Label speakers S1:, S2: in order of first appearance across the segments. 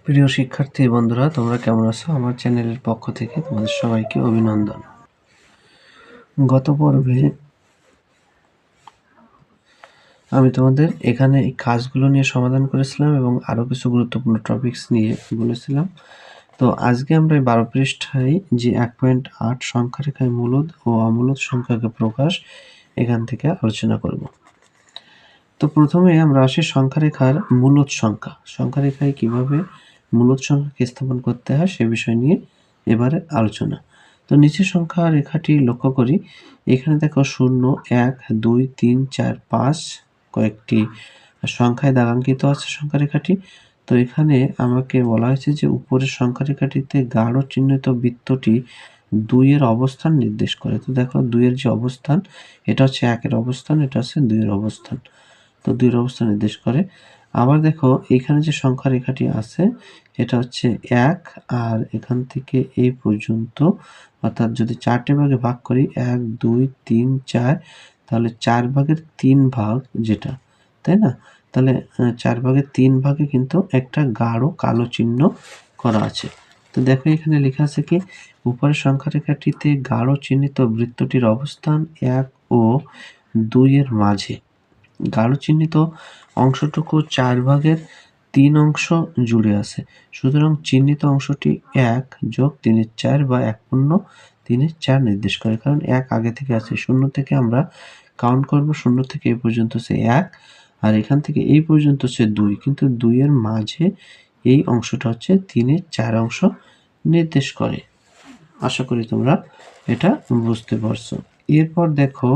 S1: প্রিয় শিক্ষার্থী বন্ধুরা, তোমরা কেমন আছো? আমার চ্যানেলের পক্ষ থেকে তোমাদের সবাইকে অভিনন্দন। গত পর্বে আমি তোমাদের এখানে এই কাজগুলো নিয়ে সমাধান করেছিলাম এবং আরও কিছু গুরুত্বপূর্ণ টপিকস নিয়ে বলেছিলাম। তো আজকে আমরা এই 12 পৃষ্ঠায় যে 1.8 সংখ্যারেখায় মূলদ ও অমূলদ সংখ্যাকে প্রকাশ, এখান থেকে আলোচনা করব। তো প্রথমে আমরা আসি সংখ্যারেখার মূলদ সংখ্যা। সংখ্যারেখায় কিভাবে মূলদ সংখ্যাকে স্থাপন করতে হয় সে বিষয় নিয়ে এবারে আলোচনা। তো নিচের সংখ্যা রেখাটি লক্ষ্য করি। এখানে দেখো 0, 1, 2, 3, 4, 5 কয়েকটি সংখ্যায় দাগাঙ্কিত আছে সংখ্যা রেখাটি। তো এখানে আমাকে বলা হয়েছে যে উপরের সংখ্যা রেখাটিতে গাঢ় চিহ্নিত বৃত্তটি 2 এর অবস্থান নির্দেশ করে। তো দেখো 2 এর যে অবস্থান, এটা হচ্ছে 1 এর অবস্থান, এটা হচ্ছে 2 এর অবস্থান। তো 2 এর অবস্থান নির্দেশ করে। আবার দেখো এখানে যে সংখ্যা রেখাটি আছে এটা হচ্ছে 1, আর এখান থেকে এই পর্যন্ত, অর্থাৎ যদি 4টে ভাগে ভাগ করি 1, 2, 3, 4, তাহলে 4 ভাগের 3 ভাগ যেটা, তাই না? তাহলে 4 ভাগের 3 ভাগে কিন্তু একটা গাঢ় কালো চিহ্ন করা আছে। তো দেখো এখানে লেখা আছে কি, উপরের সংখ্যা রেখাটিতে গাঢ় চিহ্নিত বৃত্তটির অবস্থান 1 ও 2 এর মাঝে। গাঢ় চিহ্নিত অংশটুকু 4 ভাগের 3 অংশ জুড়ে আছে। সুতরাং চিহ্নিত অংশটি 1 যোগ 3 4 বা 1 পূর্ণ 3 4 নির্দেশ করে। কারণ 1 আগে থেকে আছে, 0 থেকে আমরা কাউন্ট করব, 0 থেকে এই পর্যন্ত হচ্ছে 1, আর এখান থেকে এই পর্যন্ত হচ্ছে 2, কিন্তু 2 এর মাঝে এই অংশটা হচ্ছে 3 4 অংশ নির্দেশ করে। আশা করি তোমরা এটা বুঝতে পারছো। এরপর দেখো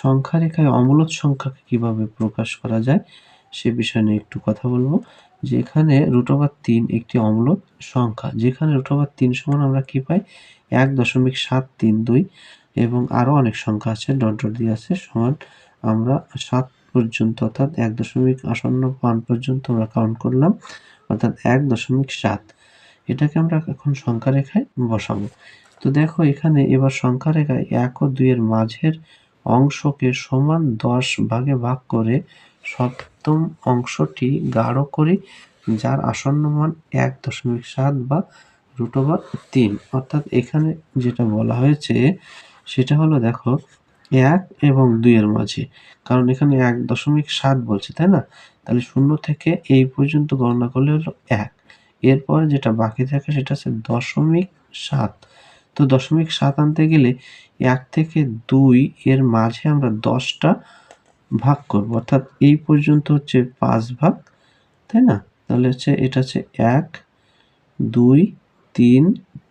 S1: সংখ্যা রেখায় অমূলদ সংখ্যাকে কিভাবে প্রকাশ করা যায় সে বিষয় নিয়ে একটু কথা বলবো। যে এখানে √3 একটি অমূলদ সংখ্যা, যেখানে √3 সমান আমরা কি পাই 1.732, এবং আরো অনেক সংখ্যা আছে ডট ডট দিয়ে আছে সমান আমরা 7 পর্যন্ত, অর্থাৎ 1.1 পর্যন্ত আমরা কাউন্ট করলাম, অর্থাৎ 1.7। এটাকে আমরা এখন সংখ্যা রেখায় বসাবো। তো দেখো এখানে এবার সংখ্যা রেখায় 1 ও 2 এর মাঝের অংশকে সমান 10 ভাগে ভাগ করে সপ্তম অংশটি গাঢ় করি, যার আসন্ন মান 1.7 বা √3। অর্থাৎ এখানে যেটা বলা হয়েছে সেটা হলো দেখো 1 এবং 2 এর মাঝে, কারণ এখানে 1.7 বলছে, তাই না? তাহলে 0 থেকে এই পর্যন্ত গণনা করলে হলো 1, এরপরে যেটা বাকি থাকে সেটা হচ্ছে 0.7। তো 0.7 আনতে গেলে 1 থেকে 2 এর মাঝে আমরা 10টা ভাগ করব, অর্থাৎ এই পর্যন্ত হচ্ছে 5 ভাগ, তাই না? তাহলে হচ্ছে এটা হচ্ছে 1, 2, 3,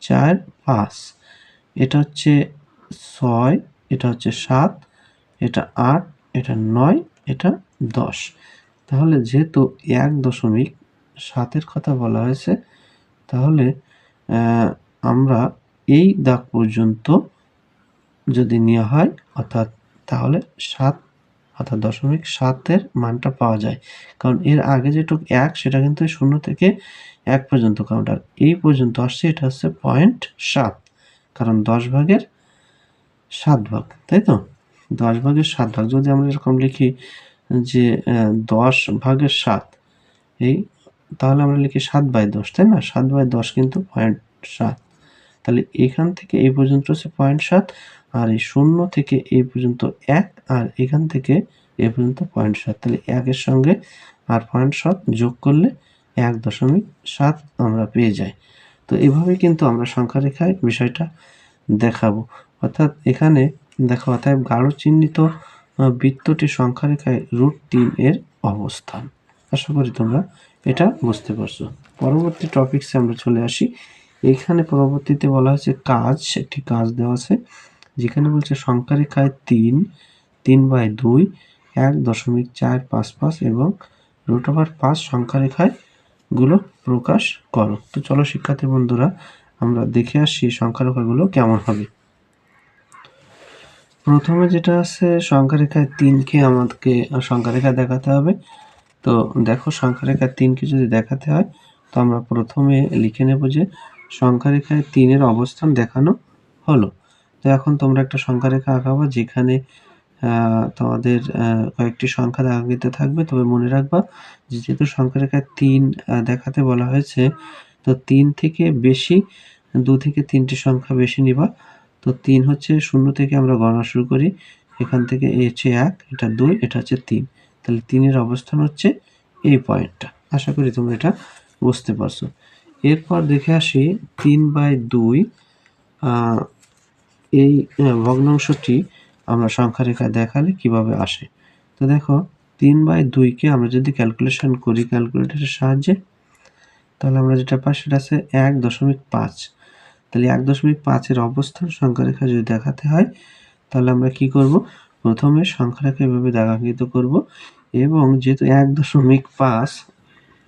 S1: 4, 5, এটা হচ্ছে 6, এটা হচ্ছে 7, এটা 8, এটা 9, এটা 10। তাহলে যেহেতু 1.7 এর কথা বলা হয়েছে, তাহলে আমরা এই দাগ পর্যন্ত যদি নেওয়া হয়, অর্থাৎ তাহলে 7, অর্থাৎ 0.7 এর মানটা পাওয়া যায়। কারণ এর আগে যেটুক 1 সেটা কিন্তু 0 থেকে 1 পর্যন্ত কাউন্ট, আর এই পর্যন্ত আসছে এটা হচ্ছে 0.7, কারণ 10 ভাগের 7 ভাগ, তাই তো? 10 ভাগের 7 ভাগ যদি আমরা এরকম লিখি যে 10 ভাগের 7, এই তাহলে আমরা লিখি 7/10, তাই না? 7/10 কিন্তু 0.7। তাহলে এখান থেকে এই পর্যন্ত হচ্ছে 0.7, আর এই 0 থেকে এই পর্যন্ত 1, আর এখান থেকে এই পর্যন্ত 0.7। তাহলে 1 এর সঙ্গে আর 0.7 যোগ করলে 1.7 আমরা পেয়ে যাই। তো এভাবে কিন্তু আমরা সংখ্যা রেখায় বিষয়টা দেখাবো। অর্থাৎ এখানে দেখো, অতএব গাঢ় চিহ্নিত বৃত্তটি সংখ্যা রেখায় √3 এর অবস্থান। আশা করি তোমরা এটা বুঝতে পারছো। পরবর্তী টপিকসে আমরা চলে আসি। এখানে পরবর্তীতে বলা হয়েছে কাজ, একটি কাজ দেওয়া আছে যেখানে বলছে সংখ্যা রেখায় 3, 3/2, 1.455 এবং √5 সংখ্যা রেখায় গুলো প্রকাশ করো। তো চলো শিক্ষার্থী বন্ধুরা, আমরা দেখে আসি সংখ্যা রেখাগুলো কেমন হবে। প্রথমে যেটা আছে সংখ্যা রেখায় 3কে আমাদেরকে সংখ্যা রেখা দেখাতে হবে। তো দেখো সংখ্যা রেখায় 3কে যদি দেখাতে হয়, তো আমরা প্রথমে লিখে নেব যে সংখ্যা রেখায় 3 এর অবস্থান দেখানো হলো। তো এখন তোমরা একটা সংখ্যা রেখা আঁকাবা যেখানে তোমাদের কয়েকটি সংখ্যা দাগাঙ্কিত থাকবে। তবে মনে রাখবা যে যেহেতু সংখ্যা রেখায় ৩ দেখাতে বলা হয়েছে, তো ৩ থেকে বেশি ২ থেকে ৩টি সংখ্যা বেশি নিবা। তো ৩ হচ্ছে ০ থেকে আমরা গণনা শুরু করি। এখান থেকে এ হচ্ছে ১, এটা ২, এটা হচ্ছে ৩। তাহলে ৩ এর অবস্থান হচ্ছে এই পয়েন্টটা। আশা করি তোমরা এটা বুঝতে পারছো। এরপর দেখে আসি ৩/২ আ এই ভগ্নাংশটি আমরা সংখ্যা রেখায় দেখালে কিভাবে আসে। তো দেখো ৩/২ কে আমরা যদি ক্যালকুলেশন করি ক্যালকুলেটরের সাহায্যে, তাহলে আমরা যেটা পাই সেটা আছে ১.৫। তাহলে ১.৫ এর অবস্থান সংখ্যা রেখা যদি দেখাতে হয়, তাহলে আমরা কি করব? প্রথমে সংখ্যা রেখা এভাবে দাগাঙ্কিত করব এবং যেহেতু ১.৫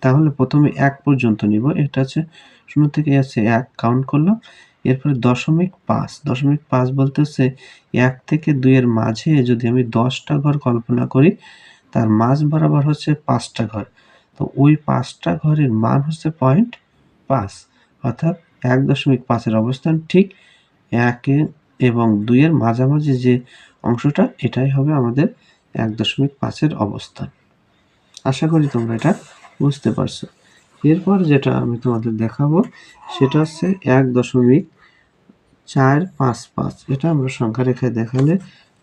S1: তাহলে প্রথমে ১ পর্যন্ত নিব। এটা হচ্ছে ০ থেকে আছে ১ কাউন্ট করলাম। এরপরে ০.৫, ০.৫ বলতে হচ্ছে ১ থেকে ২ এর মাঝে যদি আমি ১০ টা ঘর কল্পনা করি, তার মাঝ বরাবর হচ্ছে ৫ টা ঘর। তো ওই ৫ টা ঘরের মান হচ্ছে ০.৫, অর্থাৎ ১.৫ এর অবস্থান ঠিক ১ এবং ২ এর মাঝামাঝি যে অংশটা, এটাই হবে আমাদের ১.৫ এর অবস্থান। আশা করি তোমরা এটা বুঝতে পারছো। এরপর যেটা আমি তোমাদের দেখাবো সেটা হচ্ছে ১.৪৫৫। এটা আমরা সংখ্যা রেখায় দেখালে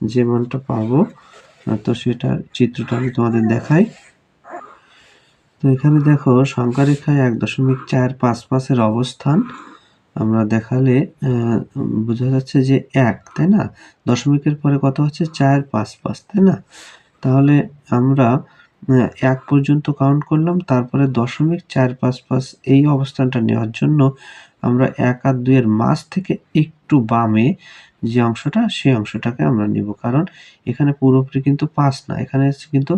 S1: যে মানটা পাবো, তো সেটার চিত্রটা আমি তোমাদের দেখাই। তো এখানে দেখো সংখ্যা রেখায় ১.৪৫৫ এর অবস্থান আমরা দেখালে বোঝা যাচ্ছে যে ১, তাই না? দশমিকের পরে কত হচ্ছে ৪৫৫, তাই না? তাহলে আমরা ১ পর্যন্ত কাউন্ট করলাম, তারপরে ০.৪৫৫ এই অবস্থানটা নেওয়ার জন্য আমরা ১ আর ২ এর মাঝ থেকে একটু বামে যে অংশটা, সেই অংশটাকে আমরা নিব। কারণ এখানে পুরোপুরি কিন্তু ৫ না, এখানে হচ্ছে কিন্তু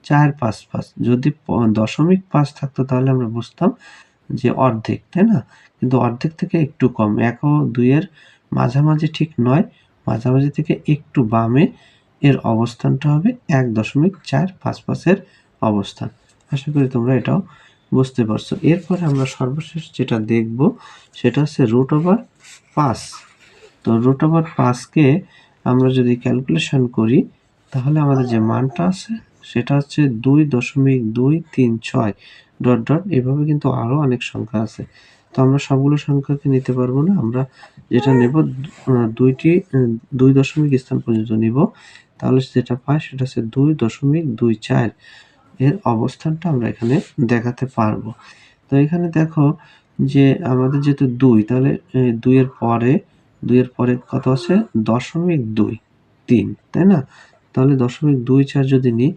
S1: ৪৫৫। যদি ০.৫ থাকতো তাহলে আমরা বুঝতাম যে অর্ধেক, তাই না? কিন্তু অর্ধেক থেকে একটু কম। ১ ও ২ এর মাঝামাঝি ঠিক নয়, মাঝামাঝি থেকে একটু বামে এর অবস্থানটা হবে ১.৪৫৫ এর অবস্থান। আশা করি তোমরা এটাও বুঝতে পারছো। এরপরে আমরা সর্বশেষ যেটা দেখব সেটা হচ্ছে √৫। তো √৫ কে আমরা যদি ক্যালকুলেশন করি, তাহলে আমাদের যে মানটা আছে সেটা হচ্ছে ২.২৩৬ ডট ডট এভাবে কিন্তু আরো অনেক সংখ্যা আছে। তো আমরা সবগুলো সংখ্যাকে নিতে পারবো না। আমরা যেটা নেব ২ দশমিক স্থান পর্যন্ত নিব। তাহলে যেটা পাই সেটা হচ্ছে ২.২৪ এর অবস্থানটা আমরা এখানে দেখাতে পারবো। তো এখানে দেখো যে আমাদের যেহেতু ২, তাহলে ২ এর পরে কত আছে? ০.২৩, তাই না? তাহলে ০.২৪ যদি নিই,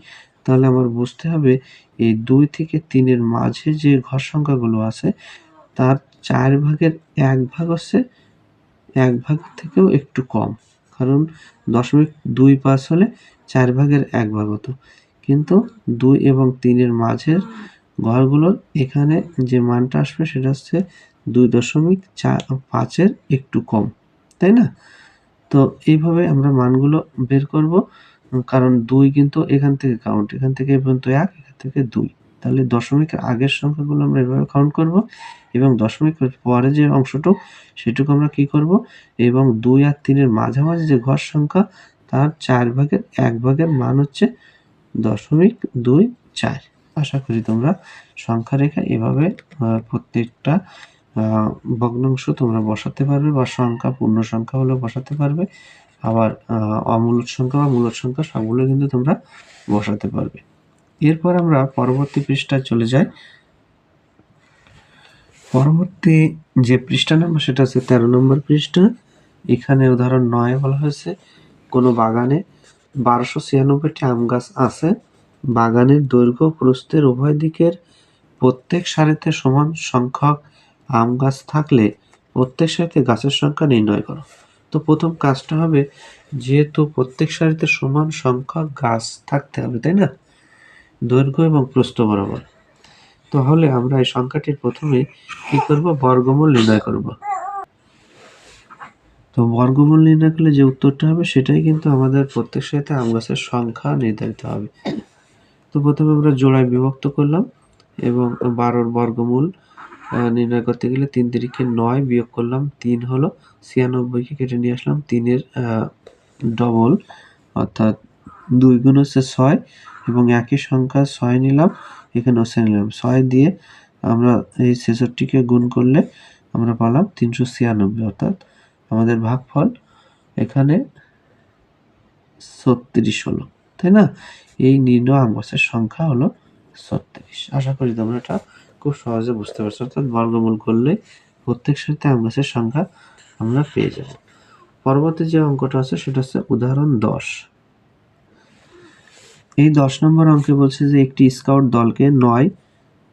S1: তাহলে আমার বুঝতে হবে এই ২ থেকে ৩ এর মাঝে যে ঘর সংখ্যাগুলো আছে তার ৪ ভাগের ১ ভাগ হচ্ছে ১ ভাগ থেকেও একটু কম। কারণ ০.২৫ হলে ৪ ভাগের ১ ভাগ হতো। কিন্তু ২ এবং ৩ এর মাঝের ঘরগুলোর এখানে যে মানটা আসবে সেটা হচ্ছে ২.৫ এর একটু কম, তাই না? তো এইভাবে আমরা মানগুলো বের করব। কারণ ২ কিন্তু এখান থেকে কাউন্ট, এখান থেকে এ পর্যন্ত ১, এখান থেকে ২। তাহলে দশমিকের আগের সংখ্যাগুলো আমরা এভাবে কাউন্ট করব এবং দশমিকের পরে যে অংশটুক সেটুকু আমরা কি করব, এবং ২ আর ৩ এর মাঝামাঝি যে ঘর সংখ্যা তার ৪ ভাগের ১ ভাগের মান হচ্ছে ০.২৪। আশা করি তোমরা সংখ্যা রেখা এভাবে প্রত্যেকটা আ ভগ্নাংশ তোমরা বসাতে পারবে বা সংখ্যা পূর্ণ সংখ্যা হলেও বসাতে পারবে। আবার অমূলদ সংখ্যা বা মূলদ সংখ্যা সবগুলো কিন্তু তোমরা বসাতে পারবে। এরপর আমরা পরবর্তী পৃষ্ঠায় চলে যাই। পরবর্তী যে পৃষ্ঠা নাম্বার সেটা হচ্ছে ১৩ নম্বর পৃষ্ঠা। এখানে উদাহরণ ৯ এ বলা হয়েছে কোনো বাগানে ১২৯৬টি আম গাছ আছে। বাগানের দৈর্ঘ্য প্রস্থের উভয় দিকের প্রত্যেক সারিতে সমান সংখ্যক আম গাছ থাকলে প্রত্যেক সারিতে গাছের সংখ্যা নির্ণয় করো। তো প্রথম কাজটা হবে, যেহেতু প্রত্যেক সারিতে সমান সংখ্যক গাছ থাকতে হবে, তাই না? দৈর্ঘ্য এবং প্রস্থ বরাবর। তাহলে আমরা এই সংখ্যাটির প্রথমে কি করব? বর্গমূল নির্ণয় করব। তো বর্গমূল নির্ণয় করলে যে উত্তরটা হবে সেটাই কিন্তু আমাদের প্রত্যেক সারিতে আম গাছের সংখ্যা নির্ধারিত হবে। তো প্রথমে আমরা জোড়ায় বিভক্ত করলাম এবং ১২ বর্গমূল নির্ণয় করতে গেলে ৩ তিরিখে ৯ বিয়োগ করলাম ৩ হলো ৯৬ কে কেটে নিয়ে আসলাম ৩ এর ডবল অর্থাৎ 2 গুণ হচ্ছে 6 এবং একই সংখ্যা 6 নিলাম, এখানেও 6 নিলাম। 6 দিয়ে আমরা এই 66কে গুণ করলে আমরা পেলাম 396, অর্থাৎ আমাদের ভাগফল এখানে 36 হলো, তাই না? এই নির্ণয় আম গাছের সংখ্যা হলো 36। আশা করি তোমরা এটা খুব সহজে বুঝতে পারছো। অর্থাৎ বর্গমূল করলে প্রত্যেক সারিতে আম গাছের সংখ্যা আমরা পেয়ে যাব। পরবর্তী যে অঙ্কটা আছে সেটা হচ্ছে উদাহরণ 10। এই 10 নম্বর অঙ্কে বলছে যে একটি স্কাউট দলকে 9,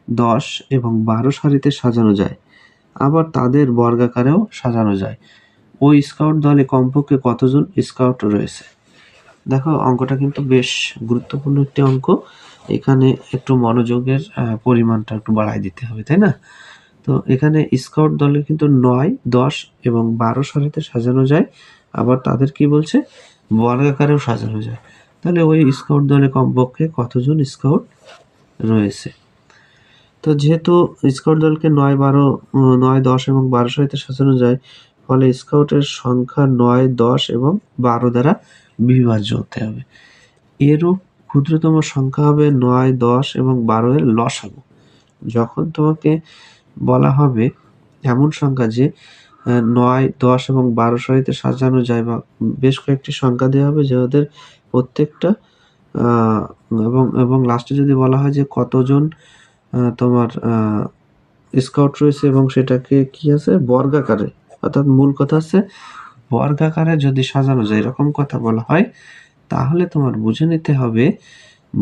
S1: 10 এবং 12 সারিতে সাজানো যায়, আবার তাদের বর্গাকারেও সাজানো যায়। ওই স্কাউট দলে কমপক্ষে কতজন স্কাউট রয়েছে? দেখো অঙ্কটা কিন্তু বেশ গুরুত্বপূর্ণ একটি অঙ্ক। এখানে একটু মনোযোগের পরিমাণটা একটু বাড়ায় দিতে হবে, তাই না? তো এখানে স্কাউট দলে কিন্তু 9, 10 এবং 12 সারিতে সাজানো যায়, আবার তাদের কি বলছে বর্গাকারেও সাজানো যায়। তাহলে ওই স্কাউট দলে কমপক্ষে কতজন স্কাউট রয়েছে? তো যেহেতু স্কাউট দলকে 9, 12, 9, 10 এবং 12 সারিতে সাজানো যায়, ফলে স্কাউটের সংখ্যা 9, 10 এবং 12 দ্বারা বিভাজ্য হতে হবে। এরূপ ক্ষুদ্রতম সংখ্যা হবে 9, 10 এবং 12 এর লসাগু। যখন তোমাকে বলা হবে এমন সংখ্যা যে 9, 10 এবং 12 সারিতে সাজানো যায়, বা বেশ কয়েকটি সংখ্যা দেওয়া হবে যে ওদের প্রত্যেকটা এবং লাস্টে যদি বলা হয় যে কতজন তোমার স্কাউট রয়েছে এবং সেটাকে কি আছে বর্গাকারে, অর্থাৎ মূল কথা আছে বর্গাকারে যদি সাজানো যায় এরকম কথা বলা হয়, তাহলে তোমার বুঝে নিতে হবে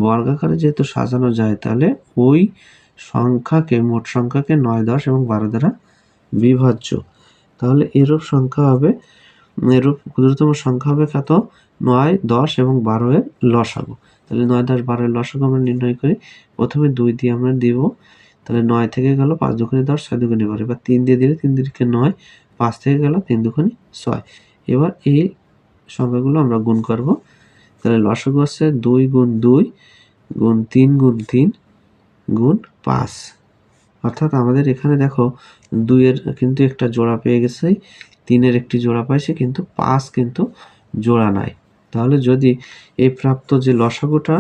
S1: বর্গাকারে যেহেতু সাজানো যায় তাহলে ওই সংখ্যাকে, মোট সংখ্যাকে 9, 10 এবং 12 দ্বারা বিভাজ্য। তাহলে এরূপ সংখ্যা হবে, এরূপ ক্ষুদ্রতম সংখ্যা হবে কত? 9, 10 এবং 12 এর লসাগু। তাহলে 9, 10, 12 এর লসাগু আমরা নির্ণয় করি। প্রথমে 2 দিয়ে আমরা দিব, তাহলে 9 থেকে গেল 5 দুগুণে 10, 6 দুগুণে 12। এবার 3 দিয়ে দিলে 3 দুগুণে 9, 5 থেকে গেল 3 দুগুণে 6। এবার এই সংখ্যাগুলো আমরা গুণ করব। তাহলে লসাগু আছে 2 গুণ 2 গুণ 3 গুণ 3 গুণ 5। অর্থাৎ আমাদের এখানে দেখো 2 এর কিন্তু একটা জোড়া পেয়ে গেছে, 3 এর একটি জোড়া পাইছে, কিন্তু 5 কিন্তু জোড়া নাই। তাহলে যদি এই প্রাপ্ত যে লসাগুটা,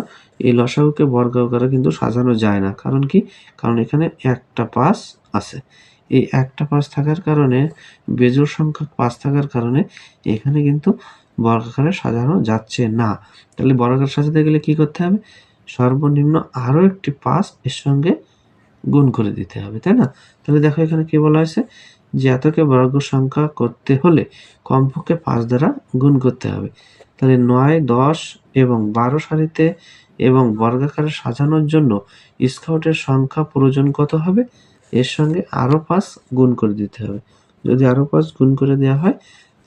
S1: এই লসাগুকে বর্গাকারে কিন্তু সাজানো যায় না। কারণ কি? কারণ এখানে একটা 5 আছে। এই একটা 5 থাকার কারণে, বেজোড় সংখ্যক 5 থাকার কারণে এখানে কিন্তু বর্গাকারে সাজানো যাচ্ছে না। তাহলে বর্গাকারে সাজাতে গেলে কি করতে হবে? সর্বনিম্ন আরো একটি 5 এর সঙ্গে গুণ করে দিতে হবে, তাই না? তাহলে দেখো এখানে কি বলা হয়েছে যে এতকে বর্গ সংখ্যা করতে হলে কমপক্ষে 5 দ্বারা গুণ করতে হবে। তাহলে 9, 10 এবং 12 সারিতে এবং বর্গাকারে সাজানোর জন্য স্কাউটের সংখ্যা প্রয়োজন কত হবে? এর সঙ্গে আরো 5 গুণ করে দিতে হবে। যদি আরো 5 গুণ করে দেওয়া হয়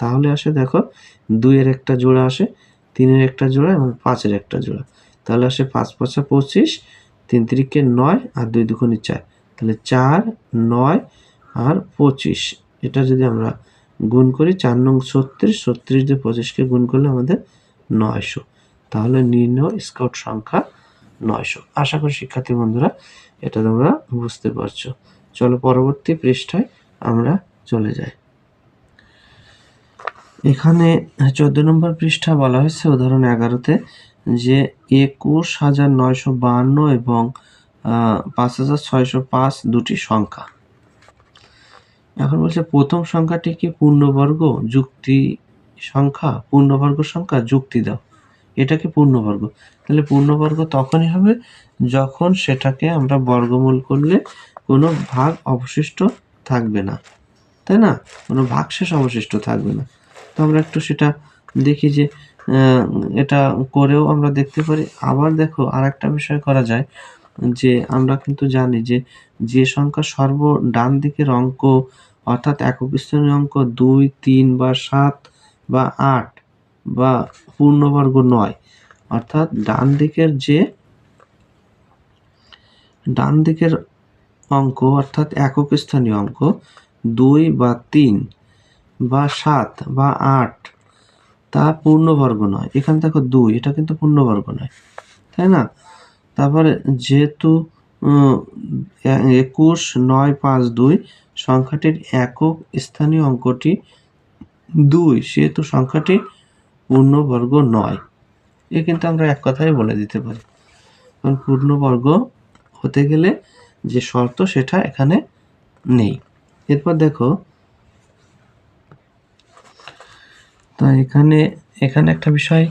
S1: তাহলে আসে দেখো 2 এর একটা জোড়া আসে, 3 এর একটা জোড়া এবং 5 এর একটা জোড়া। তাহলে আসে 5 5 25, 3 3 9 আর 2 2 4। তাহলে 4, 9 আর 25, এটা যদি আমরা গুণ করি 4 নং 36, 36 দিয়ে 25কে গুণ করলে আমাদের 900। তাহলে নির্ণয় স্কাউট সংখ্যা 900। আশা করি শিক্ষার্থী বন্ধুরা এটা তোমরা বুঝতে পারছো। চলো পরবর্তী পৃষ্ঠায় আমরা চলে যাই। এখানে 14 নম্বর পৃষ্ঠা বলা হয়েছে উদাহরণ 11তে যে 21,952 এবং 5,605 দুটি সংখ্যা। এখন বলছে প্রথম সংখ্যাটি কি পূর্ণবর্গ? যুক্তি সংখ্যা, পূর্ণবর্গ সংখ্যা, যুক্তি দাও। এটা কি পূর্ণবর্গ? তাহলে পূর্ণবর্গ তখনই হবে যখন সেটাকে আমরা বর্গমূল করলে কোনো ভাগ অবশিষ্ট থাকবে না, তাই না? কোনো ভাগশেষ অবশিষ্ট থাকবে না। তো আমরা একটু সেটা দেখি যে এটা করেও আমরা দেখতে পারি। আবার দেখো আরেকটা বিষয় করা যায় যে আমরা কিন্তু জানি যে সংখ্যা সর্ব ডান দিকের অঙ্ক, অর্থাৎ একক স্থানীয় অঙ্ক 2, 3 বা 7 বা 8 বা পূর্ণবর্গ নয়, অর্থাৎ ডান দিকের অঙ্ক অর্থাৎ একক স্থানীয় অঙ্ক 2 বা 3 বা 7 বা 8 তা পূর্ণবর্গ নয়। এখানে দেখো 2, এটা কিন্তু পূর্ণবর্গ নয়, তাই না? তারপরে যেহেতু 21, 9, 5, 2 সংখ্যাটির একক স্থানীয় অঙ্কটি 2, সেহেতু সংখ্যাটি পূর্ণবর্গ নয়। এ কিন্তু আমরা এক কথায় বলে দিতে পারি। কারণ পূর্ণবর্গ হতে গেলে যে শর্ত সেটা এখানে নেই। এরপর দেখো, তো এখানে একটা বিষয়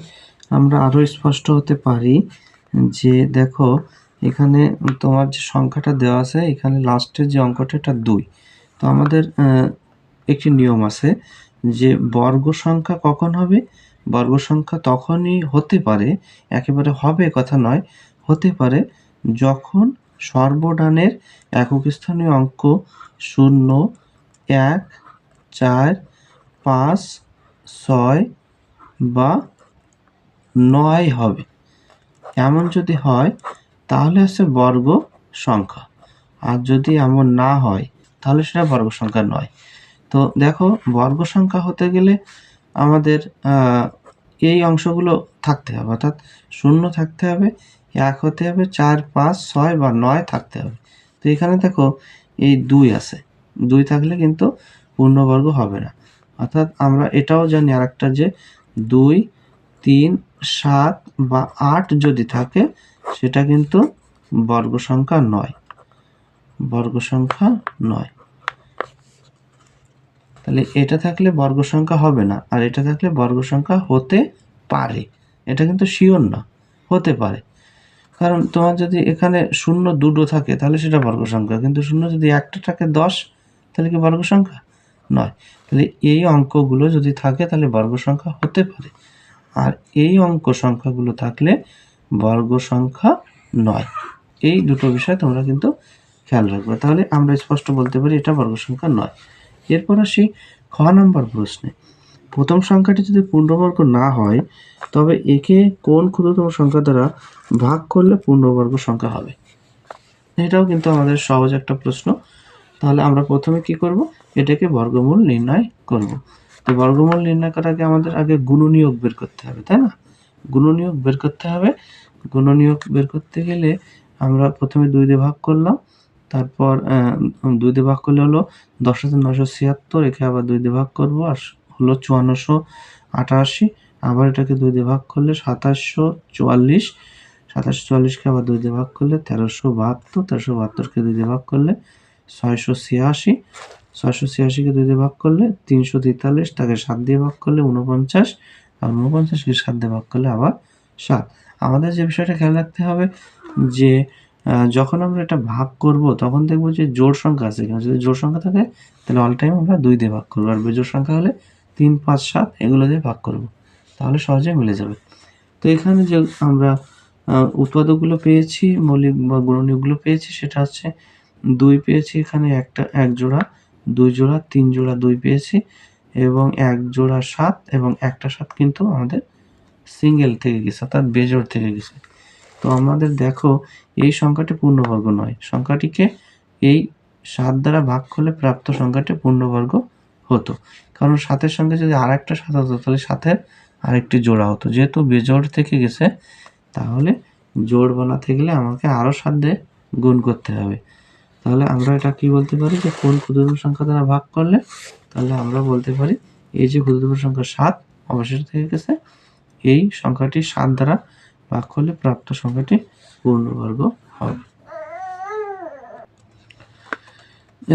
S1: আমরা আরো স্পষ্ট হতে পারি যে দেখো, এখানে তোমার যে সংখ্যাটা দেওয়া আছে, এখানে লাস্টের যে অঙ্কটা এটা 2। তো আমাদের একটি নিয়ম আছে যে বর্গ সংখ্যা কখন হবে, বর্গ সংখ্যা তখনই হতে পারে, একেবারে হবে কথা নয়, হতে পারে যখন সর্বডানের একক স্থানীয় অঙ্ক 0, 1, 4, 5, 6 বা 9 হবে। এমন যদি হয় তাহলে হচ্ছে বর্গ সংখ্যা, আর যদি এমন না হয় তাহলে সেটা বর্গ সংখ্যা নয়। তো দেখো, বর্গ সংখ্যা হতে গেলে আমাদের এই অংশগুলো থাকতে হবে, অর্থাৎ 0 থাকতে হবে, 1 হতে হবে, 4, 5, 6 বা 9 থাকতে হবে। তো এখানে দেখো এই 2 আছে, 2 থাকলে কিন্তু পূর্ণবর্গ হবে না। অর্থাৎ আমরা এটাও জানি আরেকটা যে 2, 3, 7 বা 8 যদি থাকে সেটা কিন্তু বর্গ সংখ্যা নয়, বর্গ সংখ্যা নয়। তাহলে এটা থাকলে বর্গ সংখ্যা হবে না, আর এটা থাকলে বর্গ সংখ্যা হতে পারে, এটা কিন্তু শিওর না, হতে পারে। কারণ তোমার যদি এখানে 0 2টো থাকে তাহলে সেটা বর্গ সংখ্যা, কিন্তু 0 যদি একটা থাকে 10 তাহলে কি বর্গ সংখ্যা নয়। তাহলে এই অঙ্কগুলো যদি থাকে তাহলে বর্গ সংখ্যা হতে পারে, আর এই অঙ্ক সংখ্যাগুলো থাকলে বর্গ সংখ্যা নয়। এই দুটো বিষয় তোমরা কিন্তু খেয়াল রাখবে, তাহলে আমরা স্পষ্ট বলতে পারি এটা বর্গ সংখ্যা নয়। এরপর আসি খ নম্বর প্রশ্নে। প্রথম সংখ্যাটি যদি পূর্ণবর্গ না হয় তবে একে কোন ক্ষুদ্রতম সংখ্যা দ্বারা ভাগ করলে পূর্ণবর্গ সংখ্যা হবে? এটাও কিন্তু আমাদের সহজ একটা প্রশ্ন। তাহলে আমরা প্রথমে কি করব, এটাকে বর্গমূল নির্ণয় করব। তো বর্গমূল নির্ণয় করার আগে আমাদের আগে গুণনীয়ক বের করতে হবে, তাই না? গুণনীয়ক বের করতে হবে। গুণনীয়ক বের করতে গেলে আমরা প্রথমে 2 দিয়ে ভাগ করলাম, তারপর 2 দিয়ে ভাগ করলে হলো 10,976, একে আবার 2 দিয়ে ভাগ করব, আর হলো 5488। আবার এটাকে 2 দিয়ে ভাগ করলে 2744, 2744কে আবার 2 দিয়ে ভাগ করলে 1372, 1372কে 2 দিয়ে ভাগ করলে 686, 686কে 2 দিয়ে ভাগ করলে 343, তাকে 7 দিয়ে ভাগ করলে 49, আর 49কে 7 দিয়ে ভাগ করলে আবার 7। আমাদের যে বিষয়টা খেয়াল রাখতে হবে যে যখন আমরা এটা ভাগ করব তখন দেখব যে জোড় সংখ্যা আছে কিনা। যদি জোড় সংখ্যা থাকে তাহলে অল টাইম আমরা 2 দিয়ে ভাগ করব, আর বিজোড় সংখ্যা হলে 3, 5, 7 এগুলো দিয়ে ভাগ করব, তাহলে সহজে মিলে যাবে। তো এখানে যে আমরা উৎপাদকগুলো পেয়েছি, মৌলিক বা গুণনীয়কগুলো পেয়েছি, সেটা হচ্ছে 2 পেয়েছি এখানে এক জোড়া, 2 জোড়া, 3 জোড়া 2 পেয়েছি, এবং 1 জোড়া 7, এবং একটা 7 কিন্তু আমাদের সিঙ্গেল থেকে গেছে, অর্থাৎ বেজোড় থেকে গেছে। তো আমাদের দেখো এই সংখ্যাটি পূর্ণবর্গ নয়, সংখ্যাটিকে এই 7 দ্বারা ভাগ করলে প্রাপ্ত সংখ্যাটি পূর্ণবর্গ হতো। কারণ 7-এর সঙ্গে যদি আরেকটা 7 হতো তাহলে 7-এর আরেকটি জোড়া হতো, যেহেতু বেজোড় থেকে গেছে তাহলে জোড় বানাতে গেলে আমাকে আরো 7 দিয়ে গুণ করতে হবে। তাহলে আমরা এটা কি বলতে পারি যে কোন ক্ষুদ্রতম সংখ্যা দ্বারা ভাগ করলে, তাহলে আমরা বলতে পারি এই যে ক্ষুদ্রতম সংখ্যা 7 অবশেষে থেকে গেছে, এই সংখ্যাটি 7 দ্বারা ভাগ করলে প্রাপ্ত সংখ্যাটি পূর্ণবর্গ হবে।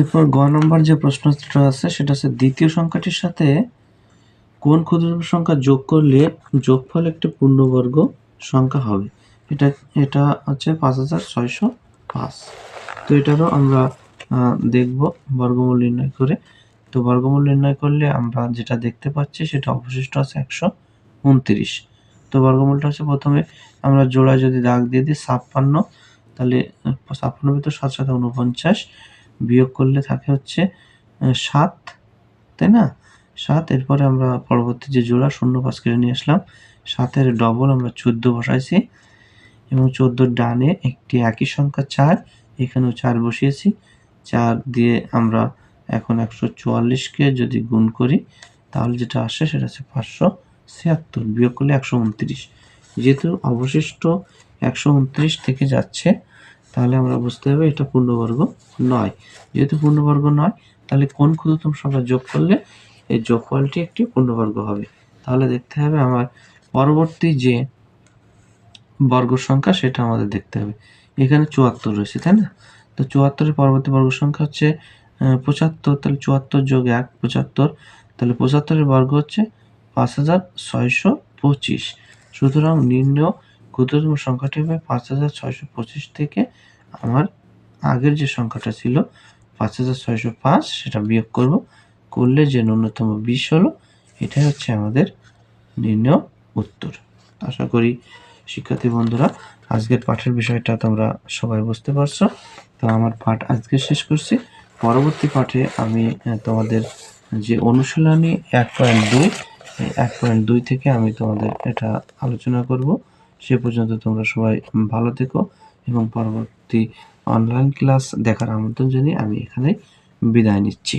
S1: এরপর গ নম্বর যে প্রশ্নটা আছে সেটা হচ্ছে দ্বিতীয় সংখ্যাটির সাথে কোন ক্ষুদ্রতম সংখ্যা যোগ করলে যোগফল একটি পূর্ণবর্গ সংখ্যা হবে? এটা হচ্ছে 5605। তো এটারও আমরা দেখব বর্গমূল নির্ণয় করে। তো বর্গমূল নির্ণয় করলে আমরা যেটা দেখতে পাচ্ছি সেটা অবশিষ্ট আছে 129। তো বর্গমূলটা হচ্ছে প্রথমে আমরা জোড়ায় যদি দাগ দিয়ে দিই 56, তাহলে 56 ভিতর 7 7 49, বিয়োগ করলে থাকে হচ্ছে 7, তাই না? 7। এরপরে আমরা পরবর্তী যে জোড়া 0 5 কেটে নিয়ে আসলাম, 7-এর ডবল আমরা 14 বসাইছি, এবং 14 ডানে একটি একই সংখ্যা 4, এখানেও 4 বসিয়েছি। 4 দিয়ে আমরা এখন 144কে যদি গুণ করি তাহলে যেটা আসে সেটা হচ্ছে 576, বিয়োগ করলে 129। যেহেতু অবশিষ্ট 129 থেকে যাচ্ছে তাহলে আমরা বুঝতে হবে এটা পূর্ণবর্গ নয়। যেহেতু পূর্ণবর্গ নয় তাহলে কোন ক্ষুদ্রতম সংখ্যা যোগ করলে এই যোগফলটি একটি পূর্ণবর্গ হবে? তাহলে দেখতে হবে আমার পরবর্তী যে বর্গ সংখ্যা সেটা আমাদের দেখতে হবে। এখানে ৭৪ রয়েছে, তাই না? তো ৭৪ এর পরবর্তী বর্গ সংখ্যা হচ্ছে ৭৫, তাহলে ৭৪ যোগ ১ ৭৫, তাহলে ৭৫ এর বর্গ হচ্ছে ৫৬২৫। সুতরাং নির্ণেয় ক্ষুদ্রতম সংখ্যাটি হবে ৫৬২৫ থেকে আমার আগের যে সংখ্যাটা ছিল ৫৬০৫ সেটা বিয়োগ করব, করলে যে ন্যূনতম ২০ হলো, এটাই হচ্ছে আমাদের নির্ণেয় উত্তর। আশা করি শিক্ষার্থী বন্ধুরা আজকের পাঠের বিষয়টা তোমরা সবাই বুঝতে পারছো। তো আমার পাঠ আজকে শেষ করছি। পরবর্তী পাঠে আমি তোমাদের যে অনুশীলনী ১.২, এই ১.২ থেকে আমি তোমাদের এটা আলোচনা করব। সে পর্যন্ত তোমরা সবাই ভালো থেকো এবং পরবর্তী অনলাইন ক্লাস দেখার আমন্ত্রণ জানিয়ে আমি এখানেই বিদায় নিচ্ছি।